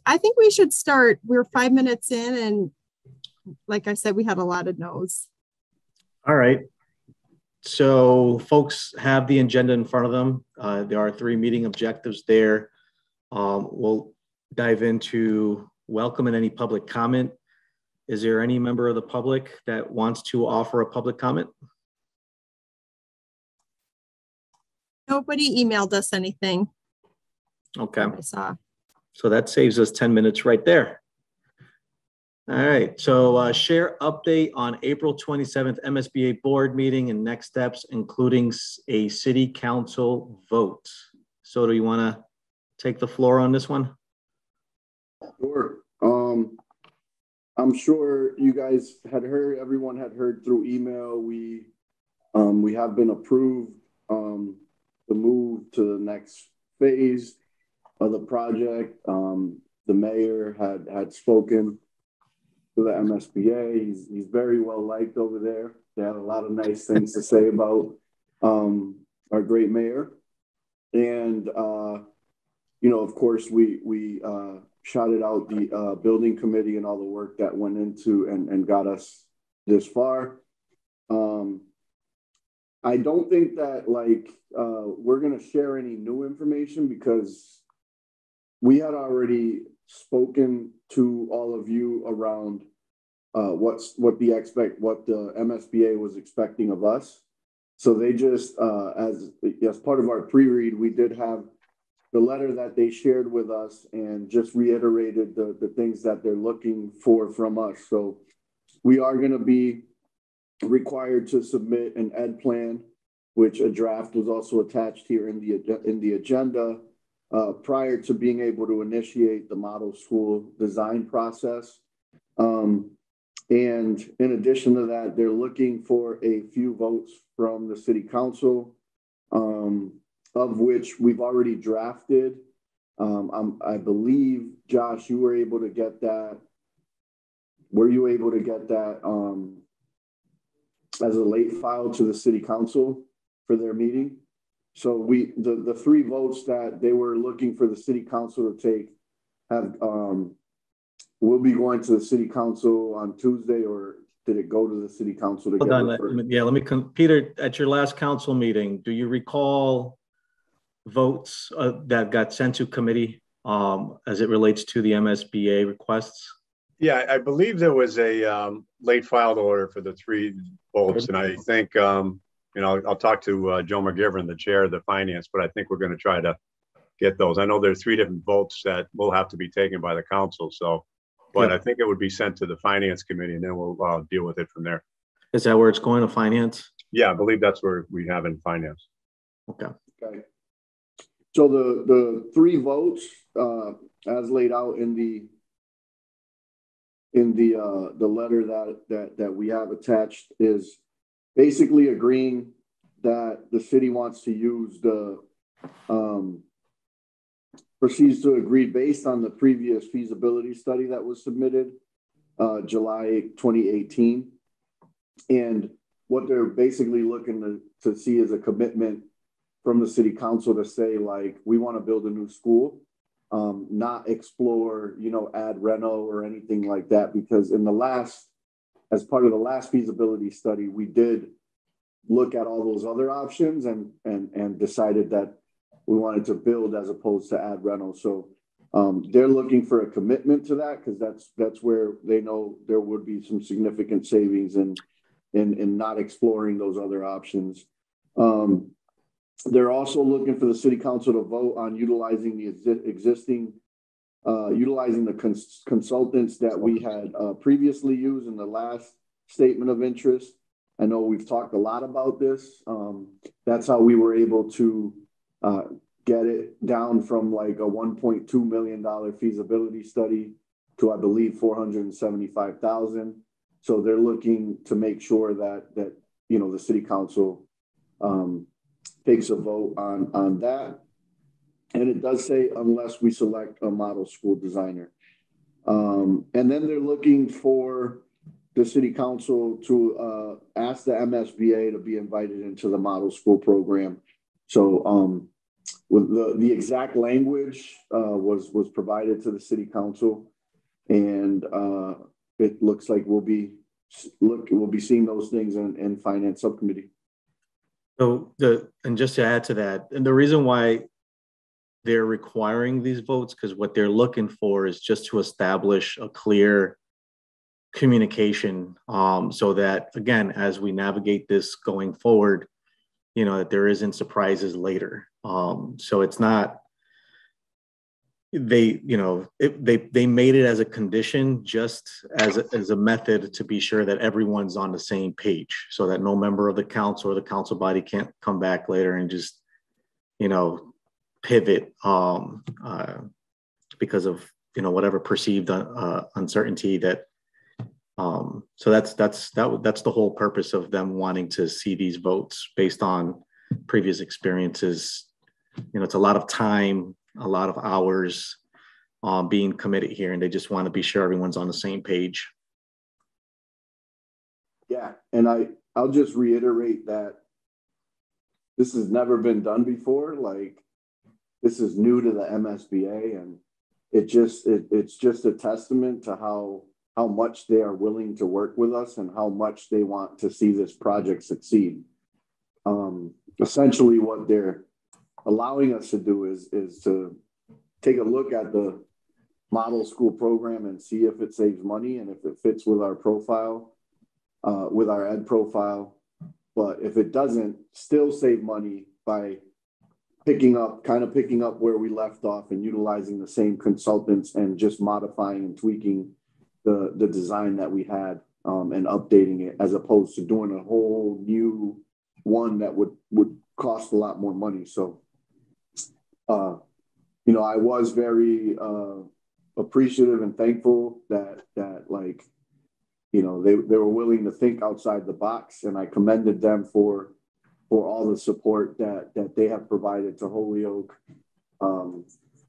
I think we should start. We're 5 minutes in, and like I said, we had a lot of no's. All right. So folks have the agenda in front of them. There are 3 meeting objectives there. We'll dive into welcome and any public comment. Is there any member of the public that wants to offer a public comment? Nobody emailed us anything. Okay. I saw. So that saves us 10 minutes right there. All right. So share update on April 27th MSBA board meeting and next steps, including a city council vote. So do you want to take the floor on this one? Sure. I'm sure you guys had heard, everyone had heard through email, we have been approved to move to the next phase of the project. The mayor had spoken to the MSBA. He's very well liked over there. They had a lot of nice things to say about our great mayor. And, you know, of course, we shouted out the building committee and all the work that went into and got us this far. I don't think that we're going to share any new information because we had already spoken to all of you around what the MSBA was expecting of us. So they just, as part of our pre-read, we did have the letter that they shared with us and just reiterated the things that they're looking for from us. So we are going to be required to submit an ed plan, which a draft was also attached here in the agenda prior to being able to initiate the model school design process. And in addition to that, they're looking for a few votes from the city council, of which we've already drafted. I believe, Josh, you were able to get that. Were you able to get that as a late file to the city council for their meeting? So the 3 votes that they were looking for the city council to take have will be going to the city council on Tuesday, or did it go to the city council to let me Peter, at your last council meeting, do you recall votes that got sent to committee as it relates to the MSBA requests? Yeah, I believe there was a late filed order for the 3 votes, and I think you know, I'll talk to Joe McGivern, the chair of the finance, but I think we're going to try to get those. I know there are 3 different votes that will have to be taken by the council. So, but I think it would be sent to the finance committee, and then we'll deal with it from there. Is that where it's going, to finance? Yeah, I believe that's where we have in finance. Okay. Okay. So the 3 votes, as laid out in the letter that we have attached, is basically agreeing that the city wants to use proceeds to agree based on the previous feasibility study that was submitted July 2018. And what they're basically looking to see is a commitment from the city council to say, like, we want to build a new school, not explore, you know, add reno or anything like that, because as part of the last feasibility study, we did look at all those other options and decided that we wanted to build as opposed to add rental. So they're looking for a commitment to that, because that's where they know there would be some significant savings in not exploring those other options. They're also looking for the city council to vote on utilizing the consultants that we had previously used in the last statement of interest. I know we've talked a lot about this. That's how we were able to get it down from like a $1.2 million feasibility study to, I believe, $475,000. So they're looking to make sure that you know, the city council takes a vote on that. And it does say unless we select a model school designer. And then they're looking for the city council to ask the MSBA to be invited into the model school program. So with the exact language was provided to the city council, and it looks like we'll be seeing those things in finance subcommittee. So and just to add to that, and the reason why they're requiring these votes, because what they're looking for is just to establish a clear communication, so that, again, as we navigate this going forward, that there isn't surprises later. So it's not, they made it as a condition, just as a method to be sure that everyone's on the same page, so that no member of the council or the council body can't come back later and just, pivot because of, whatever perceived uncertainty that, so that's the whole purpose of them wanting to see these votes based on previous experiences. It's a lot of time, a lot of hours being committed here, and they just want to be sure everyone's on the same page. Yeah, and I'll just reiterate that this has never been done before. Like, this is new to the MSBA, and it's just a testament to how much they are willing to work with us and how much they want to see this project succeed. Essentially, what they're allowing us to do is to take a look at the model school program and see if it saves money and if it fits with our profile, with our ed profile. But if it doesn't, still save money by picking up where we left off and utilizing the same consultants and just modifying and tweaking the design that we had, and updating it, as opposed to doing a whole new one that would cost a lot more money. So, I was very appreciative and thankful that like, they were willing to think outside the box, and I commended them for all the support that they have provided to Holyoke.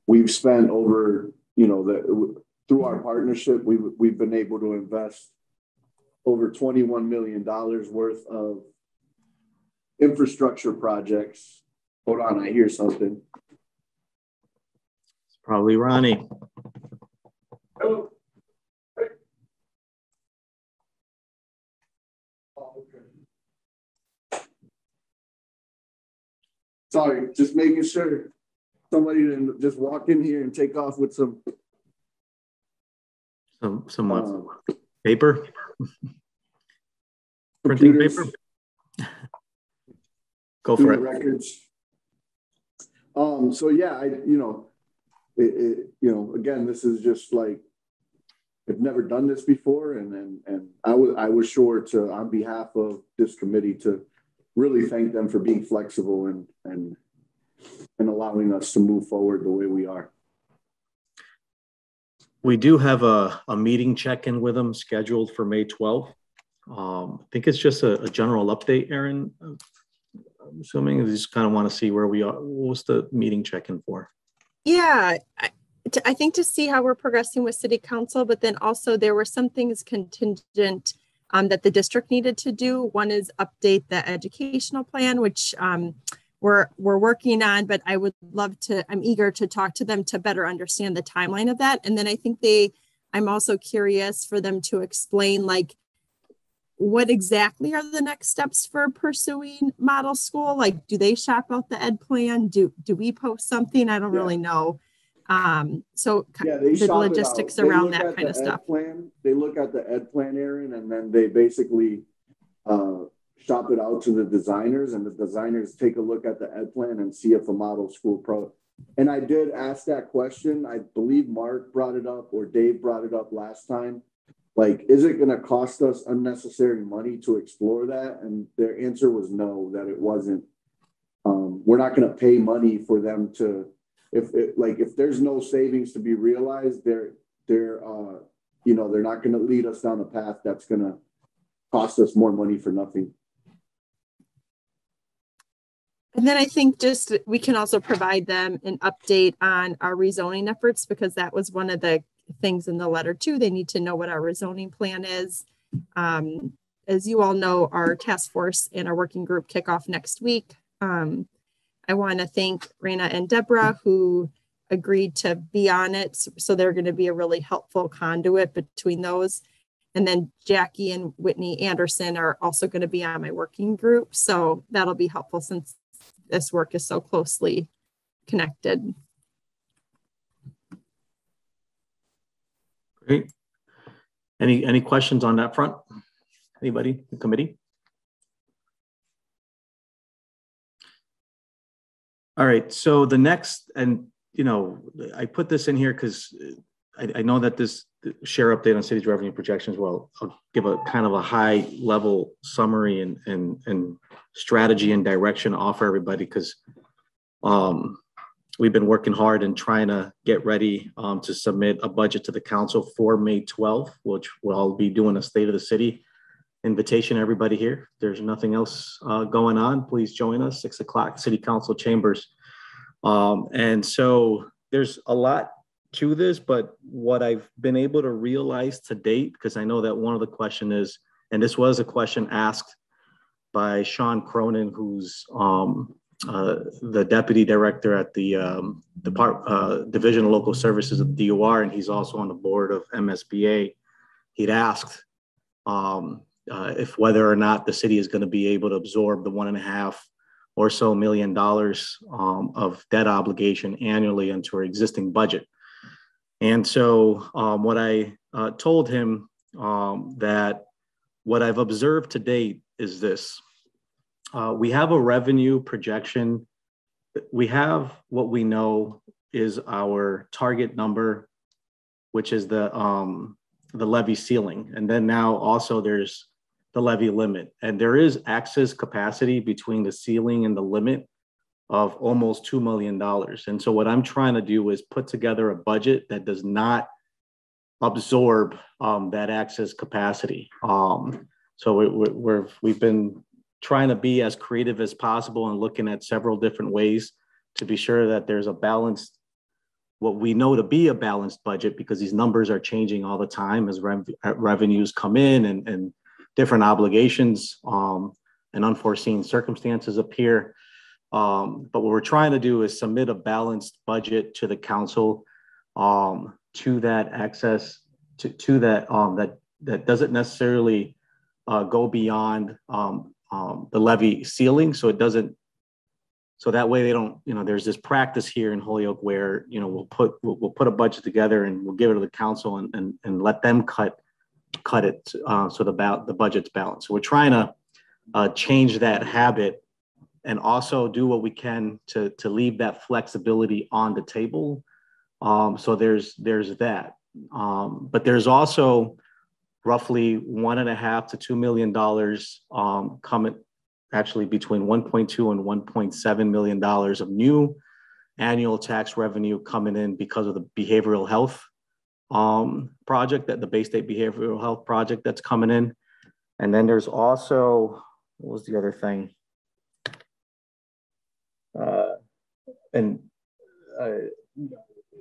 We've spent over, through our partnership, we've been able to invest over $21 million worth of infrastructure projects. Hold on, I hear something. It's probably Ronnie. Hello. Hey. Oh, okay. Sorry, just making sure somebody didn't just walk in here and take off with some paper, printing paper. Go for it. Records. So yeah, again, this is just like, I've never done this before, and I was sure to, on behalf of this committee, to really thank them for being flexible and allowing us to move forward the way we are. We do have a meeting check-in with them scheduled for May 12th. I think it's just a general update, Aaron. I'm assuming they just kind of want to see where we are. What's the meeting check-in for? Yeah, I think to see how we're progressing with city council, but then also there were some things contingent that the district needed to do. One is update the educational plan, which we're working on, but I would love to, I'm eager to talk to them to better understand the timeline of that. And then I think I'm also curious for them to explain, like, what exactly are the next steps for pursuing model school? Like, do they shop out the ed plan? Do we post something? I don't really know. So yeah, the logistics around that kind of stuff. They look at the ed plan, Aaron, and then they basically shop it out to the designers, and the designers take a look at the ed plan and see if a model school and I did ask that question. I believe Mark brought it up, or Dave brought it up last time. Like, is it going to cost us unnecessary money to explore that? And their answer was no, that it wasn't. We're not going to pay money for them to, if there's no savings to be realized, they're not going to lead us down a path that's going to cost us more money for nothing. And then I think just we can also provide them an update on our rezoning efforts, because that was one of the things in the letter too. They need to know what our rezoning plan is. As you all know, our task force and our working group kick off next week. I want to thank Raina and Deborah who agreed to be on it. So they're going to be a really helpful conduit between those. And then Jackie and Whitney Anderson are also going to be on my working group. So that'll be helpful since this work is so closely connected. Great. Any questions on that front? Anybody, the committee? All right, so the next, and I put this in here because I know that this share update on city's revenue projections, well, I'll give a kind of a high level summary and strategy and direction to offer everybody, because we've been working hard and trying to get ready to submit a budget to the council for May 12th, which we'll be doing a state of the city invitation to everybody here. There's nothing else going on. Please join us, 6 o'clock, City Council chambers. And so there's a lot to this, but what I've been able to realize to date, because I know that one of the question is, and this was a question asked by Sean Cronin, who's the deputy director at the Division of Local Services of DOR, and he's also on the board of MSBA. He'd asked if whether or not the city is going to be able to absorb the $1.5 or so million of debt obligation annually into our existing budget. And so what I told him that what I've observed to date is this. We have a revenue projection. We have what we know is our target number, which is the levy ceiling. And then now also there's the levy limit. And there is access capacity between the ceiling and the limit of almost $2 million. And so what I'm trying to do is put together a budget that does not absorb that access capacity. So we've been trying to be as creative as possible and looking at several different ways to be sure that there's a balanced, what we know to be a balanced budget, because these numbers are changing all the time as revenues come in and different obligations and unforeseen circumstances appear. But what we're trying to do is submit a balanced budget to the council to that access, to that that doesn't necessarily go beyond the levy ceiling. So it doesn't, so that way they don't, there's this practice here in Holyoke where, we'll put a budget together and we'll give it to the council and let them cut it so the budget's balanced. So we're trying to change that habit and also do what we can to leave that flexibility on the table. So there's that. But there's also roughly $1.5 to $2 million coming, actually between 1.2 and 1.7 million dollars of new annual tax revenue coming in because of the behavioral health project, that the Bay State Behavioral Health Project that's coming in. And then there's also, what was the other thing?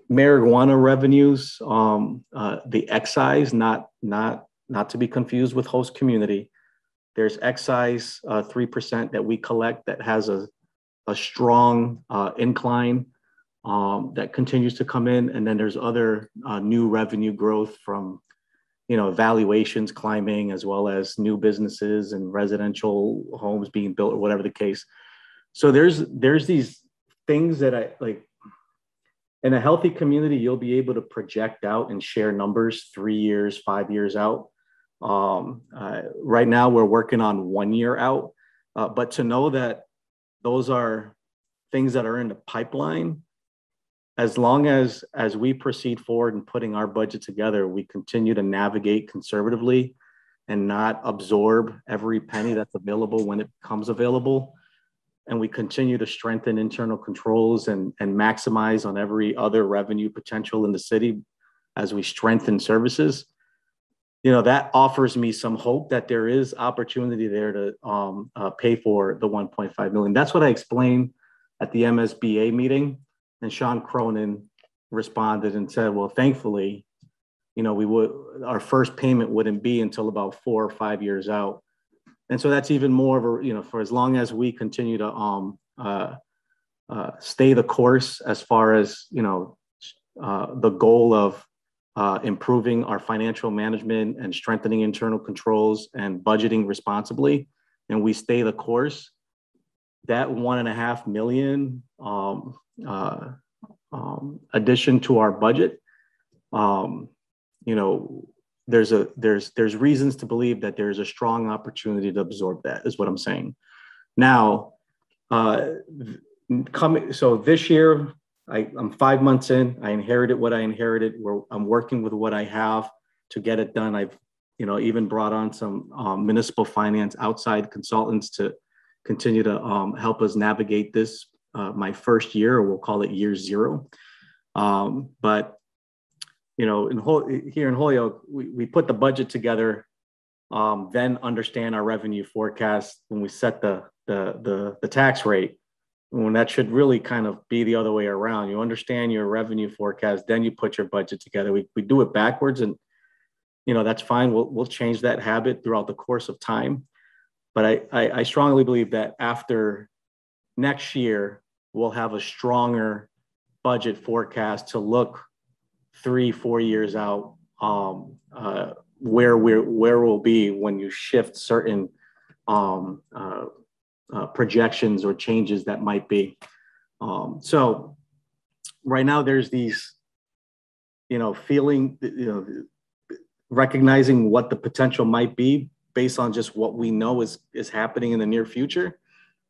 Marijuana revenues, the excise, not to be confused with host community. There's excise 3% that we collect that has a strong incline that continues to come in. And then there's other new revenue growth from, valuations climbing, as well as new businesses and residential homes being built or whatever the case. So there's these things that I like. In a healthy community, you'll be able to project out and share numbers 3 years, 5 years out. Right now, we're working on 1 year out, but to know that those are things that are in the pipeline, as long as we proceed forward in putting our budget together, we continue to navigate conservatively and not absorb every penny that's available when it becomes available. And we continue to strengthen internal controls and maximize on every other revenue potential in the city as we strengthen services. That offers me some hope that there is opportunity there to pay for the 1.5 million. That's what I explained at the MSBA meeting. And Sean Cronin responded and said, well, thankfully, our first payment wouldn't be until about 4 or 5 years out. And so that's even more of a, for as long as we continue to stay the course as far as, the goal of improving our financial management and strengthening internal controls and budgeting responsibly, and we stay the course, that $1.5 million addition to our budget, there's reasons to believe that there's a strong opportunity to absorb that, is what I'm saying. Now, so this year, I'm 5 months in. I inherited what I inherited. I'm working with what I have to get it done. I've, even brought on some municipal finance outside consultants to continue to help us navigate this. My first year, or we'll call it year 0. But here in Holyoke, we put the budget together, then understand our revenue forecast when we set the tax rate. When that should really kind of be the other way around. You understand your revenue forecast, then you put your budget together. We do it backwards, and that's fine. We'll change that habit throughout the course of time. But I strongly believe that after next year, we'll have a stronger budget forecast to look 3-4 years out, where we'll be when you shift certain projections or changes that might be. So right now there's these, recognizing what the potential might be based on just what we know is happening in the near future.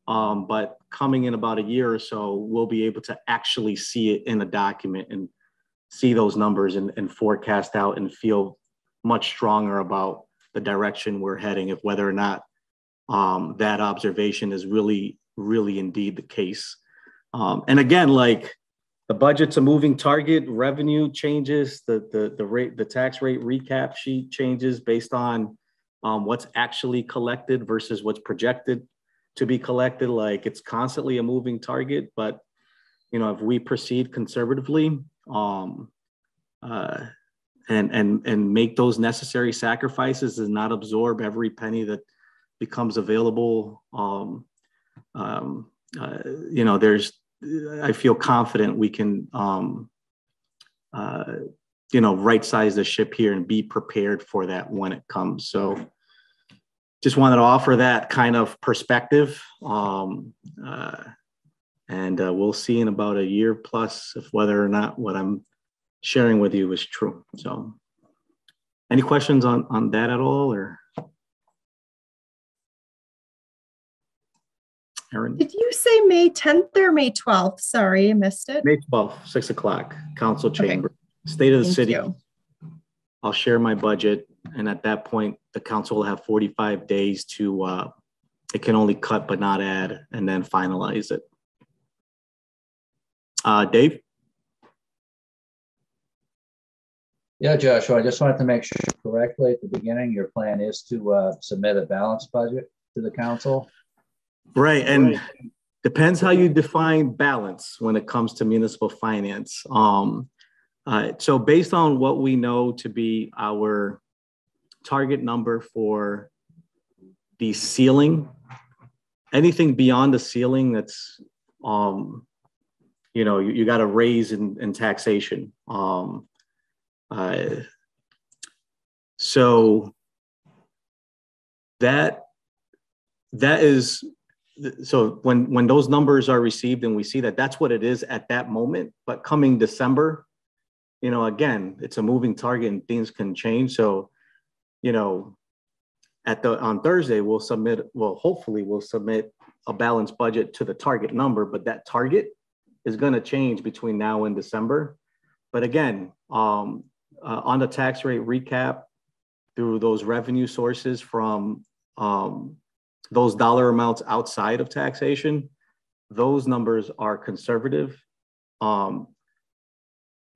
But coming in about a year or so, we'll be able to actually see it in a document and see those numbers and forecast out and feel much stronger about the direction we're heading, if whether or not that observation is really, really indeed the case. And again, like the budget's a moving target, revenue changes, the tax rate recap sheet changes based on what's actually collected versus what's projected to be collected. Like it's constantly a moving target, but if we proceed conservatively and make those necessary sacrifices and not absorb every penny that becomes available, I feel confident we can, right size the ship here and be prepared for that when it comes. So just wanted to offer that kind of perspective. And we'll see in about a year plus if whether or not what I'm sharing with you is true. So any questions on that at all, or? Aaron? Did you say May 10th or May 12th? Sorry, I missed it. May 12th, 6 o'clock, council chamber, State of the Thank city. you. I'll share my budget. And at that point, the council will have 45 days to, it can only cut but not add, and then finalize it. Dave? Yeah, Joshua, I just wanted to make sure correctly at the beginning, your plan is to submit a balanced budget to the council. Right, and depends how you define balance when it comes to municipal finance. So based on what we know to be our target number for the ceiling, anything beyond the ceiling that's, you got to raise in taxation. So that is, so when those numbers are received and we see that that's what it is at that moment, but coming December, again, it's a moving target and things can change. So, on Thursday, hopefully we'll submit a balanced budget to the target number, but that target is going to change between now and December. But again, on the tax rate recap, through those revenue sources from those dollar amounts outside of taxation, those numbers are conservative. And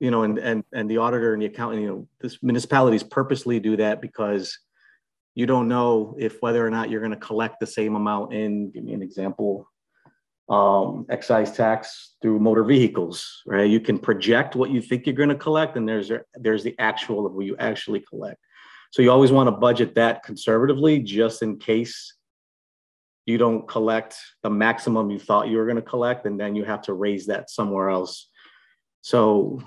the auditor and the accountant, this municipalities purposely do that because you don't know if whether or not you're going to collect the same amount in, give me an example, excise tax through motor vehicles, right? You can project what you think you're going to collect, and there's the actual of what you actually collect. So you always want to budget that conservatively, just in case you don't collect the maximum you thought you were going to collect, and then you have to raise that somewhere else. So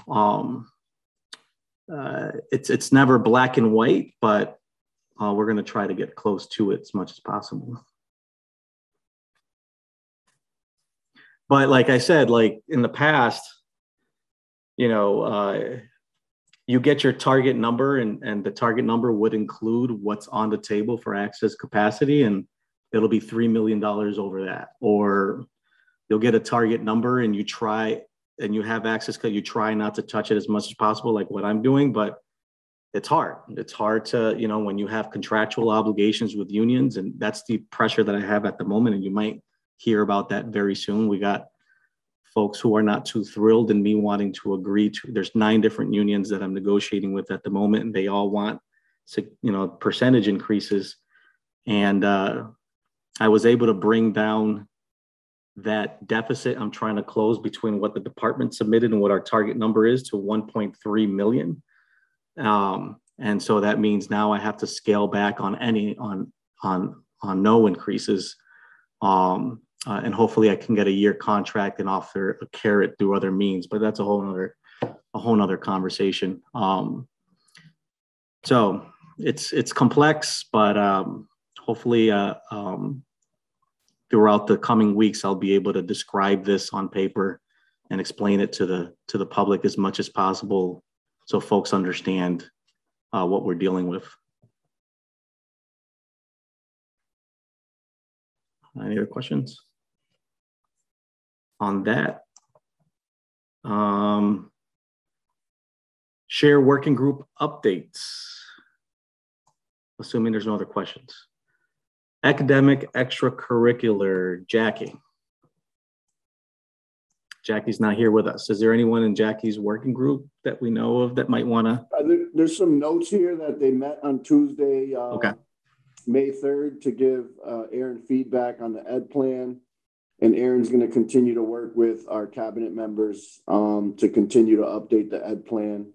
it's never black and white, but we're going to try to get close to it as much as possible. But like I said, like in the past, you know, you get your target number, and the target number would include what's on the table for access capacity, and it'll be $3 million over that. Or you'll get a target number and you try, and you have access because you try not to touch it as much as possible, like what I'm doing, but it's hard. It's hard to, you know, when you have contractual obligations with unions, and that's the pressure that I have at the moment. And you might hear about that very soon. We got folks who are not too thrilled in me wanting to agree to, there's 9 different unions that I'm negotiating with at the moment, and they all want, you know, percentage increases. And I was able to bring down that deficit I'm trying to close between what the department submitted and what our target number is to 1.3 million. And so that means now I have to scale back on no increases. And hopefully I can get a year contract and offer a carrot through other means, but that's a whole nother conversation. So it's complex, but hopefully throughout the coming weeks, I'll be able to describe this on paper and explain it to the public as much as possible, so folks understand what we're dealing with. Any other questions on that? Share working group updates, assuming there's no other questions. Academic extracurricular, Jackie. Jackie's not here with us. Is there anyone in Jackie's working group that we know of that might want to? There's some notes here that they met on Tuesday, Okay. May 3rd, to give Aaron feedback on the ed plan. And Aaron's going to continue to work with our cabinet members to continue to update the ed plan.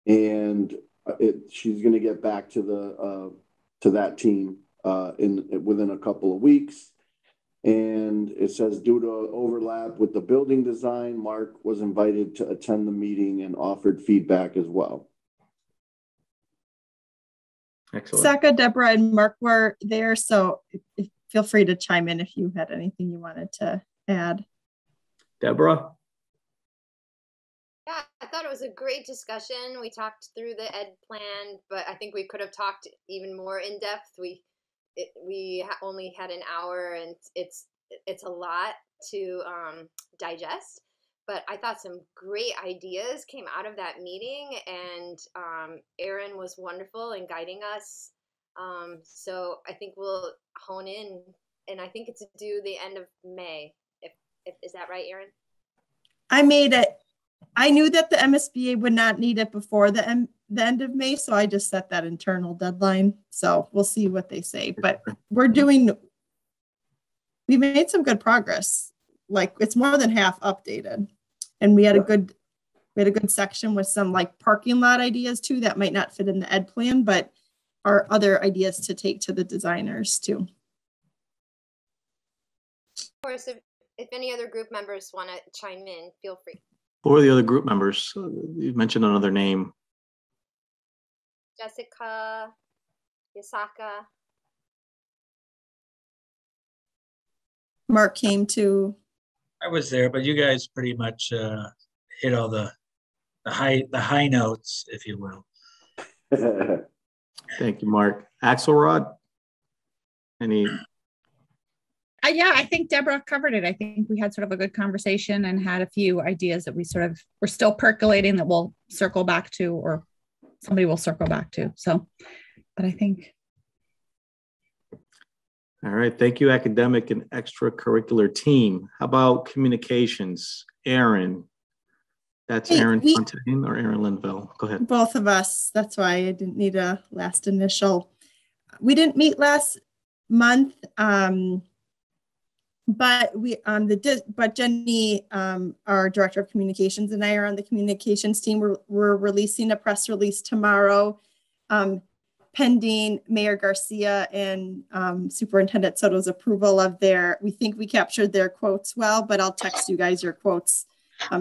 And she's going to get back to that team within a couple of weeks. And it says, due to overlap with the building design, Mark was invited to attend the meeting and offered feedback as well. Excellent. Saka, Deborah, and Mark were there, so feel free to chime in if you had anything you wanted to add. Deborah? Yeah, I thought it was a great discussion. We talked through the ed plan, but I think we could have talked even more in depth. We only had an hour, and it's a lot to digest. But I thought some great ideas came out of that meeting, and Aaron was wonderful in guiding us. So I think we'll hone in, and I think it's due the end of May. If is that right, Aaron? I made it. I knew that the MSBA would not need it before the end of May, so I just set that internal deadline. So we'll see what they say. But we made some good progress. Like, it's more than half updated, and we had a good section with some like parking lot ideas too that might not fit in the ed plan, but are other ideas to take to the designers too. Of course, if any other group members want to chime in, feel free. Who are the other group members? You mentioned another name. Jessica, Yasaka. Mark came to. I was there, but you guys pretty much hit all the high notes, if you will. Thank you, Mark. Axelrod? Any? Yeah, I think Deborah covered it. I think we had sort of a good conversation and had a few ideas that we're still percolating that we'll circle back to, or somebody will circle back to. So, but I think. All right. Thank you, academic and extracurricular team. How about communications? Aaron. That's Aaron Fontaine or Aaron Linville? Go ahead. Both of us. That's why I didn't need a last initial. We didn't meet last month. But Jenny, our director of communications, and I are on the communications team. We're releasing a press release tomorrow. pending Mayor Garcia and Superintendent Soto's approval of we think we captured their quotes well, but I'll text you guys your quotes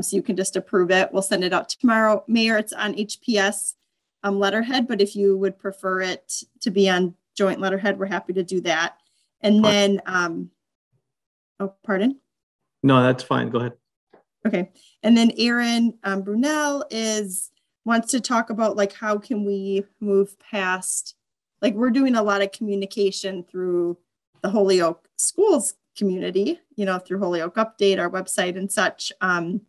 so you can just approve it. We'll send it out tomorrow. Mayor, it's on HPS letterhead, but if you would prefer it to be on joint letterhead, we're happy to do that. And then, oh, pardon? No, that's fine. Go ahead. Okay. And then Aaron Brunel wants to talk about like, how can we move past, like we're doing a lot of communication through the Holyoke schools community, through Holyoke Update, our website and such. And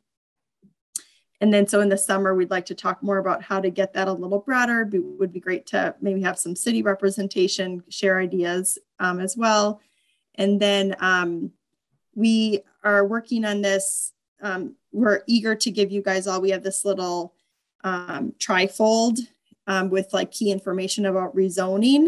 then so in the summer, we'd like to talk more about how to get that a little broader. It would be great to maybe have some city representation, share ideas as well. And then we are working on this. We're eager to give you guys we have this little trifold with like key information about rezoning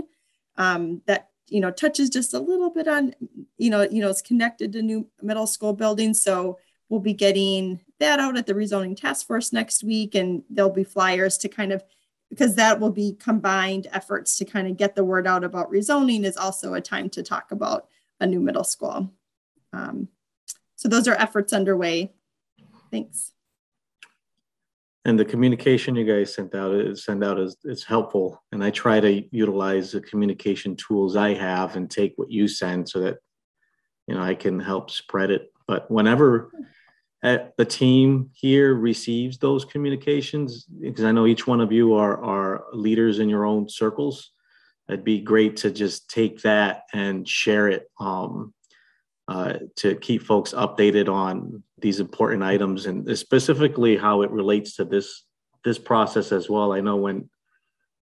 that touches just a little bit on it's connected to new middle school buildings. So we'll be getting that out at the rezoning task force next week, and there'll be flyers to because that will be combined efforts to kind of get the word out about rezoning. Is also a time to talk about a new middle school. So those are efforts underway. Thanks. And the communication you guys send out is helpful. And I try to utilize the communication tools I have and take what you send so that, I can help spread it. But whenever the team here receives those communications, because I know each one of you are leaders in your own circles, it'd be great to just take that and share it to keep folks updated on these important items, and specifically how it relates to this process as well. I know when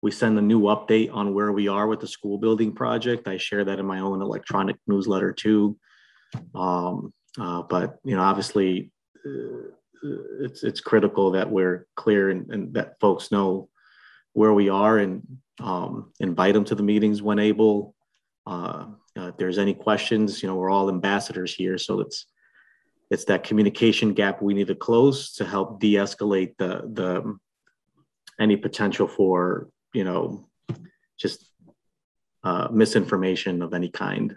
we send a new update on where we are with the school building project, I share that in my own electronic newsletter too. But obviously it's critical that we're clear and that folks know where we are, and invite them to the meetings when able. If there's any questions, we're all ambassadors here. So it's that communication gap we need to close to help de-escalate the any potential for, just misinformation of any kind.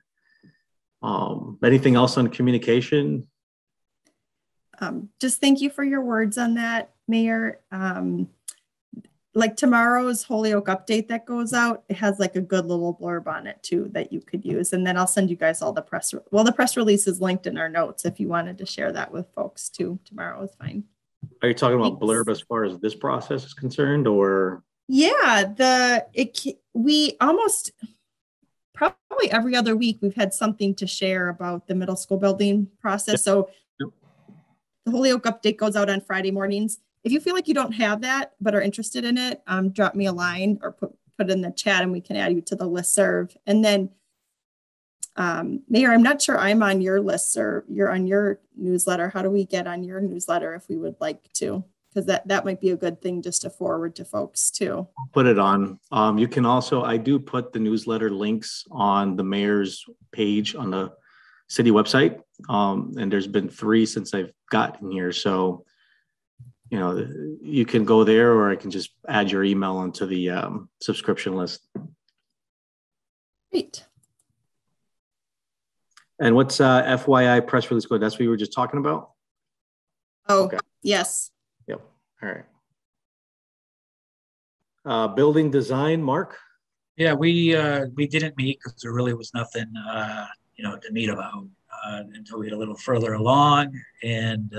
Anything else on communication? Just thank you for your words on that, Mayor. Like tomorrow's Holyoke update that goes out, it has like a good little blurb on it too that you could use. And then I'll send you guys all the press. The press release is linked in our notes if you wanted to share that with folks too. Tomorrow is fine. Are you talking about blurb as far as this process is concerned, or? Yeah, we almost probably every other week we've had something to share about the middle school building process. Yep. So the Holyoke update goes out on Friday mornings. If you feel like you don't have that but are interested in it, drop me a line or put it in the chat and we can add you to the listserv. And then, Mayor, I'm not sure I'm on your list or you're on your newsletter. How do we get on your newsletter if we would like to? Because that might be a good thing just to forward to folks too. Put it on. You can also, I do put the newsletter links on the mayor's page on the city website. And there's been 3 since I've gotten here. So, you can go there, or I can just add your email onto the subscription list. Great. And what's FYI press release code? That's what we were just talking about? Oh, okay. Yes. Yep. All right. Building design, Mark? Yeah, we didn't meet because there really was nothing, to meet about until we get a little further along and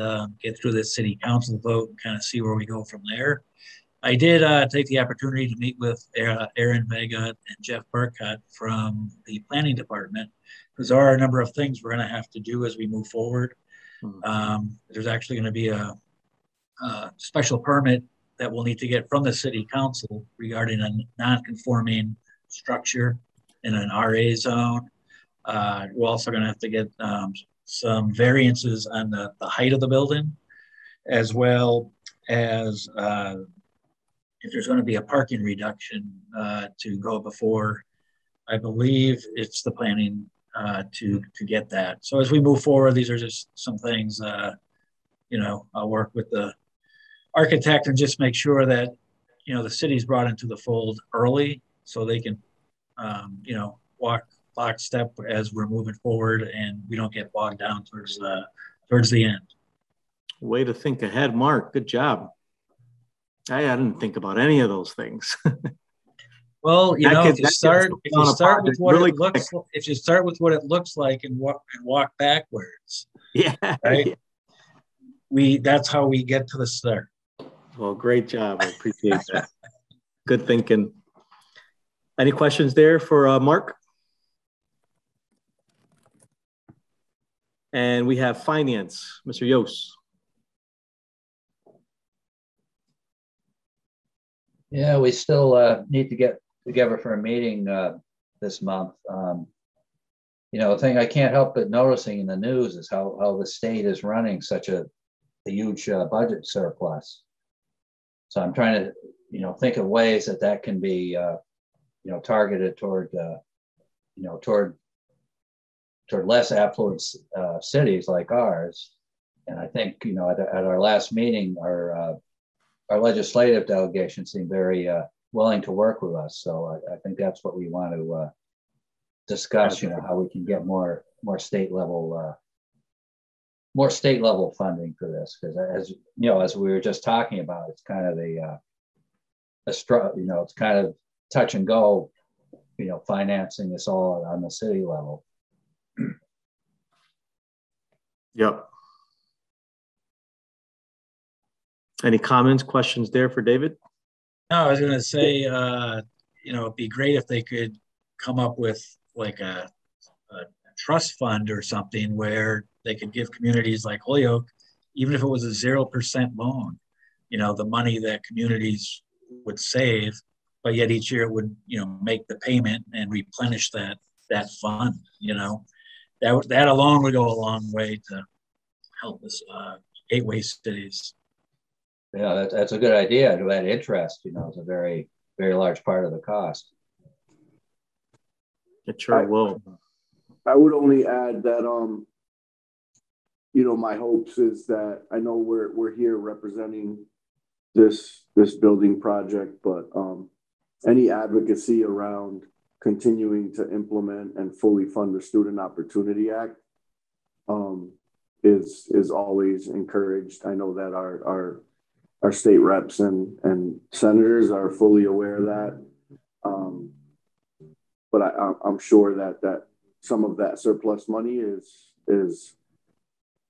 get through the city council vote and kind of see where we go from there. I did take the opportunity to meet with Aaron Vega and Jeff Burkott from the planning department, because there are a number of things we're going to have to do as we move forward. There's actually going to be a special permit that we'll need to get from the city council regarding a non-conforming structure in an RA zone. We're also going to have to get some variances on the height of the building, as well as if there's going to be a parking reduction to go before, I believe it's the planning to get that. So as we move forward, these are just some things, I'll work with the architect and just make sure that, the city's brought into the fold early so they can, you know, walk lockstep as we're moving forward, and we don't get bogged down towards the end. Way to think ahead, Mark. Good job. I didn't think about any of those things. Well, you know, if you start with what really it looks, if you start with what it looks like and walk backwards, yeah, right. That's how we get to the start. Well, great job. I appreciate that. Good thinking. Any questions there for Mark? And we have finance, Mr. Yost. Yeah, we still need to get together for a meeting this month. You know, the thing I can't help but noticing in the news is how the state is running such a huge budget surplus. So I'm trying to, you know, think of ways that can be, you know, targeted toward, you know, toward less affluent cities like ours. And I think, you know, at our last meeting, our legislative delegation seemed very willing to work with us. So I think that's what we want to discuss, you know, how we can get more state level funding for this. Because as you know, as we were just talking about, it's kind of you know, it's kind of touch and go, you know, financing this all on the city level. Yep. Any comments, questions there for David? No, I was going to say, you know, it'd be great if they could come up with like a trust fund or something where they could give communities like Holyoke, even if it was a 0% loan, you know, the money that communities would save, but yet each year it would, you know, make the payment and replenish that fund, you know. That alone would go a long way to help us gateway cities. Yeah, that's a good idea. To add interest, you know, is a very, very large part of the cost. It sure will. I would only add that, you know, my hopes is that I know we're here representing this building project, but any advocacy around continuing to implement and fully fund the Student Opportunity Act is always encouraged. I know that our state reps and senators are fully aware of that. But I'm sure that some of that surplus money is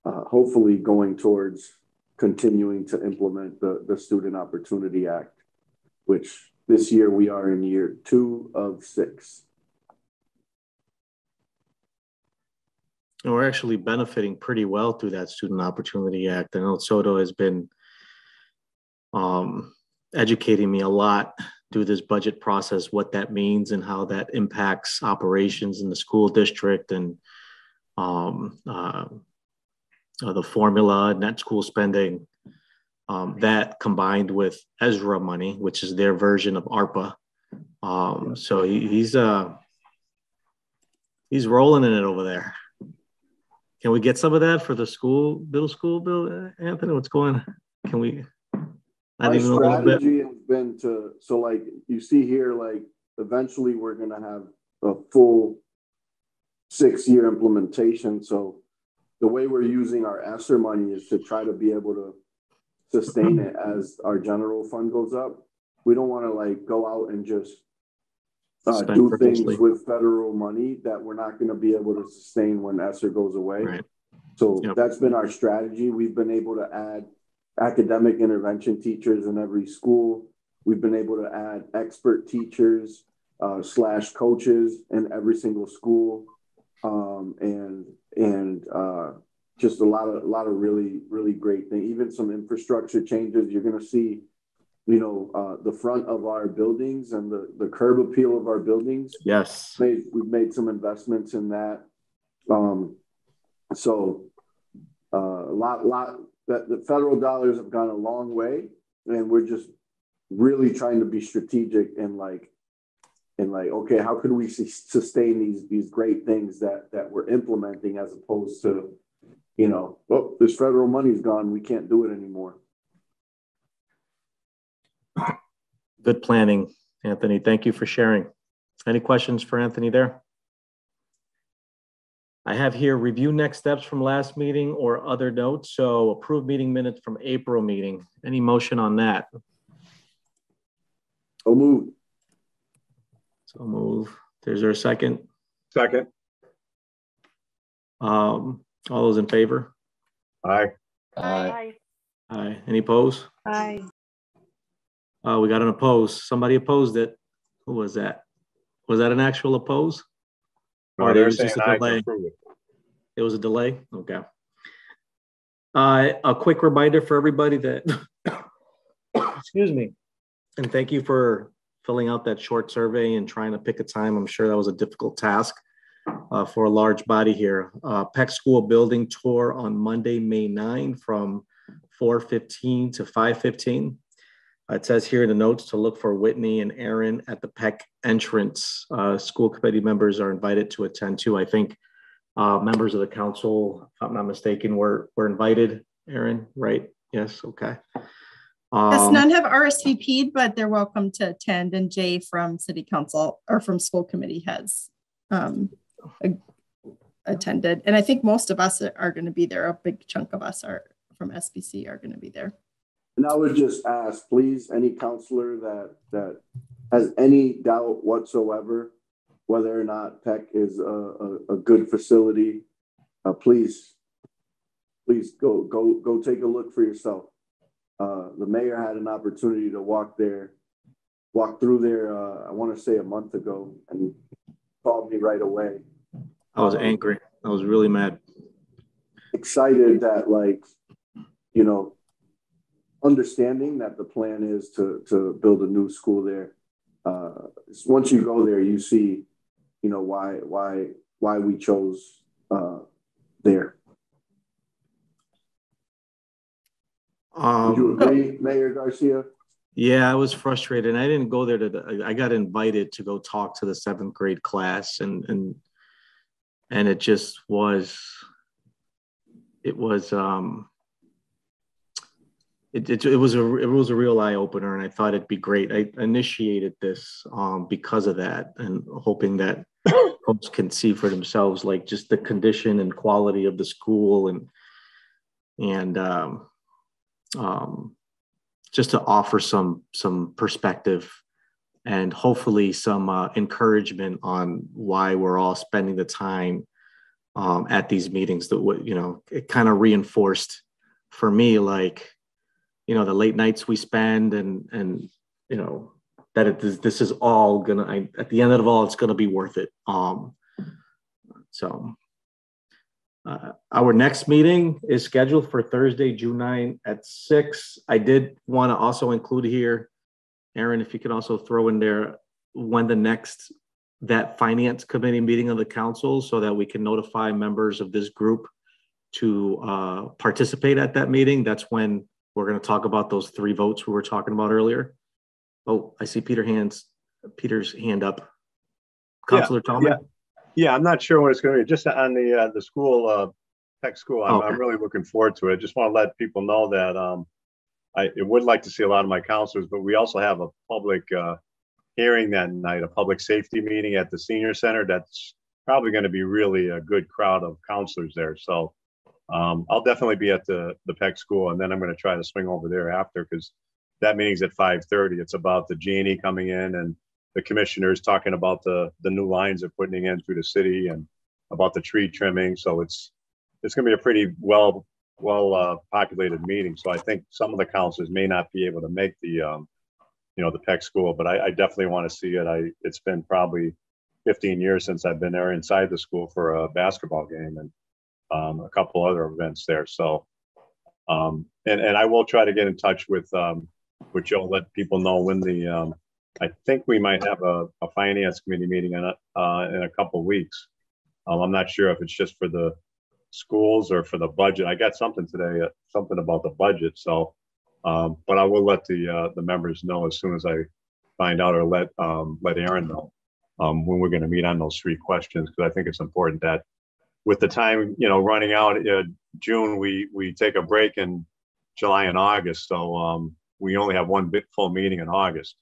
hopefully going towards continuing to implement the Student Opportunity Act, which this year we are in year 2 of 6. And we're actually benefiting pretty well through that Student Opportunity Act. I know Soto has been educating me a lot through this budget process, what that means and how that impacts operations in the school district, and the formula, net school spending, that combined with Ezra money, which is their version of ARPA. So he's rolling in it over there. Can we get some of that for the middle school bill, Anthony? What's going on? Can we? Our strategy has been so like you see here, like eventually we're going to have a full 6-year implementation. So the way we're using our ESSER money is to try to be able to sustain it as our general fund goes up. We don't want to like go out and just do things with federal money that we're not going to be able to sustain when ESSER goes away. Right. So that's been our strategy. We've been able to add academic intervention teachers in every school. We've been able to add expert teachers / coaches in every single school, and just a lot of really, really great things. Even some infrastructure changes. You're going to see, you know, the front of our buildings and the curb appeal of our buildings. Yes. We've made some investments in that. So a lot that the federal dollars have gone a long way, and we're just really trying to be strategic and like, okay, how could we sustain these great things that we're implementing, as opposed to, you know, oh, this federal money's gone, we can't do it anymore. Good planning, Anthony. Thank you for sharing. Any questions for Anthony there? I have here review next steps from last meeting or other notes. So approve meeting minutes from April meeting. Any motion on that? So move. So move. Is there a second? Second. All those in favor? Aye. Aye. Aye. Any opposed? Aye. We got an opposed. Somebody opposed it. Who was that? Was that an actual oppose? No, Or they're it was saying just a aye to delay? approve it. It was a delay? Okay. A quick reminder for everybody that, excuse me, and thank you for filling out that short survey and trying to pick a time. I'm sure that was a difficult task for a large body here. Peck School building tour on Monday, May 9 from 4:15 to 5:15. It says here in the notes to look for Whitney and Aaron at the Peck entrance. School committee members are invited to attend too. I think members of the council, if I'm not mistaken, were invited. Aaron, right? Yes, okay. Yes, none have RSVP'd, but they're welcome to attend. And Jay from city council or from school committee has attended. And I think most of us are going to be there. A big chunk of us are from SBC are going to be there. And I would just ask, please, any counselor that has any doubt whatsoever whether or not Peck is a good facility, please go take a look for yourself. The mayor had an opportunity to walk through there. I want to say a month ago, and called me right away. I was angry. I was really mad. Excited that, like, you know, understanding that the plan is to build a new school there. Once you go there, you see, you know, why we chose there. Would you agree, Mayor Garcia? Yeah, I was frustrated. I didn't go there I got invited to go talk to the 7th grade class, and it just was. It was it was a real eye opener, and I thought it'd be great. I initiated this because of that, and hoping that folks can see for themselves, like, just the condition and quality of the school, and just to offer some perspective and hopefully some encouragement on why we're all spending the time at these meetings. That, you know, it kind of reinforced for me, like, you know, the late nights we spend, and you know, that this is all gonna, at the end of it all, it's gonna be worth it. Our next meeting is scheduled for Thursday, June 9 at 6. I did want to also include here, Aaron, if you could also throw in there when that finance committee meeting of the council, so that we can notify members of this group to participate at that meeting. That's when we're going to talk about those 3 votes we were talking about earlier. Oh, I see Peter's hand up. Councilor Tallman? Yeah, I'm not sure what it's going to be. Just on the school, Peck School, Okay. I'm really looking forward to it. I just want to let people know that I would like to see a lot of my counselors, but we also have a public hearing that night, a public safety meeting at the senior center. That's probably going to be really a good crowd of counselors there. So I'll definitely be at the Peck School, and then I'm going to try to swing over there after, because that meeting's at 5:30. It's about the G&E coming in, and the commissioners talking about the new lines they're putting in through the city, and about the tree trimming. So it's going to be a pretty well populated meeting. So I think some of the councilors may not be able to make the the Peck School, but I definitely want to see it. It's been probably 15 years since I've been there inside the school for a basketball game, and a couple other events there. So and I will try to get in touch with Joe, let people know when the I think we might have a finance committee meeting in a couple of weeks. I'm not sure if it's just for the schools or for the budget. I got something today, something about the budget. So, but I will let the members know as soon as I find out, or let Aaron know when we're going to meet on those 3 questions, because I think it's important that with the time running out, June, we take a break in July and August. So we only have one big full meeting in August.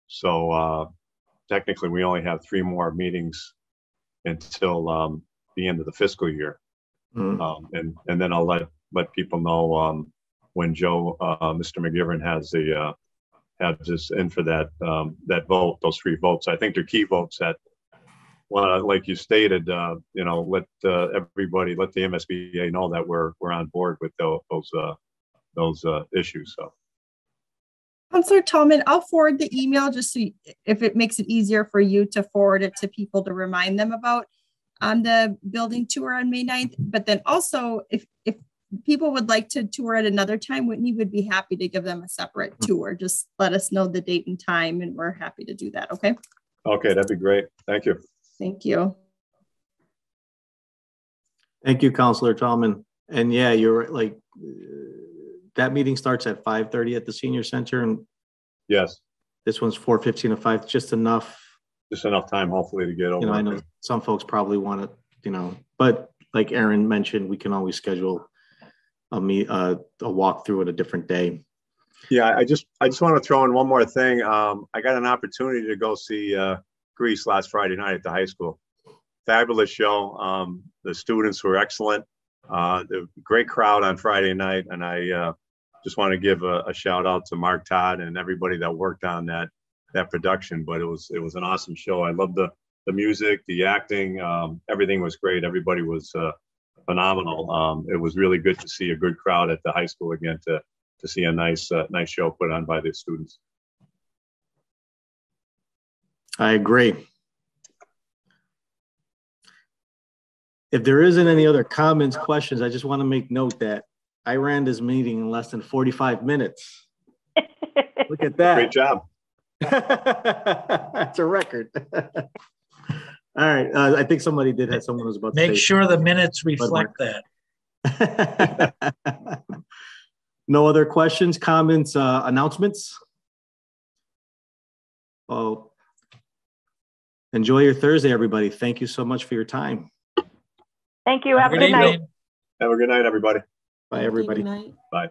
So technically we only have 3 more meetings until the end of the fiscal year. And then I'll let people know when Joe, Mr. McGivern has this in for that that vote, those 3 votes. I think they're key votes that, well, like you stated, you know, let everybody, let the MSBA know that we're on board with those issues. So. Counselor Tallman, I'll forward the email just so if it makes it easier for you to forward it to people to remind them about the building tour on May 9th. But then also, if people would like to tour at another time, Whitney would be happy to give them a separate tour. Just let us know the date and time, and we're happy to do that. Okay. Okay, that'd be great. Thank you. Thank you. Thank you, Counselor Tallman. And yeah, you're like, that meeting starts at 5:30 at the senior center, and yes, this one's 4:15 to 5. Just enough time, hopefully, to get over. You know, I know some folks probably want to, you know, but like Aaron mentioned, we can always schedule a walkthrough at a different day. Yeah, I just want to throw in one more thing. I got an opportunity to go see Grease last Friday night at the high school. Fabulous show. The students were excellent. The great crowd on Friday night, and I just want to give a shout out to Mark Todd and everybody that worked on that production. But it was an awesome show. I loved the music, the acting, everything was great. Everybody was phenomenal. It was really good to see a good crowd at the high school again, to see a nice show put on by the students. I agree. If there isn't any other comments, questions, I just want to make note that I ran this meeting in less than 45 minutes. Look at that. Great job. That's a record. All right. I think somebody did have someone was about to make say sure the minutes reflect that. No other questions, comments, announcements? Well, enjoy your Thursday, everybody. Thank you so much for your time. Thank you. Have a good night. Have a good night, everybody. Bye, everybody. Good night. Bye.